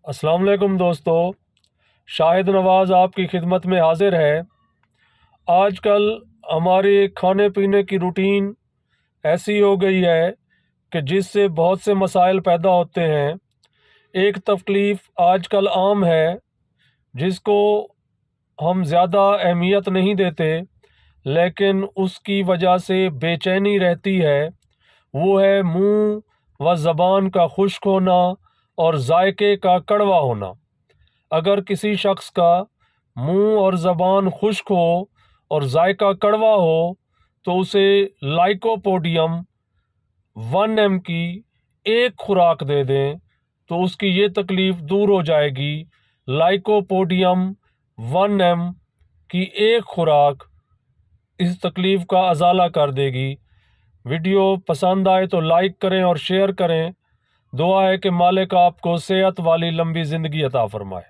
السلام علیکم دوستو، شاہد نواز آپ کی خدمت میں حاضر ہے۔ آج کل ہماری کھانے پینے کی روٹین ایسی ہو گئی ہے کہ جس سے بہت سے مسائل پیدا ہوتے ہیں۔ ایک تکلیف آج کل عام ہے جس کو ہم زیادہ اہمیت نہیں دیتے، لیکن اس کی وجہ سے بے چینی رہتی ہے، وہ ہے منہ و زبان کا خشک ہونا اور ذائقے کا کڑوا ہونا۔ اگر کسی شخص کا منہ اور زبان خشک ہو اور ذائقہ کڑوا ہو تو اسے لائکوپوڈیم 1 کی ایک خوراک دے دیں تو اس کی یہ تکلیف دور ہو جائے گی۔ لائکوپوڈیم 1 کی ایک خوراک اس تکلیف کا ازالہ کر دے گی۔ ویڈیو پسند آئے تو لائک کریں اور شیئر کریں۔ دعا ہے کہ مالک آپ کو صحت والی لمبی زندگی عطا فرمائے۔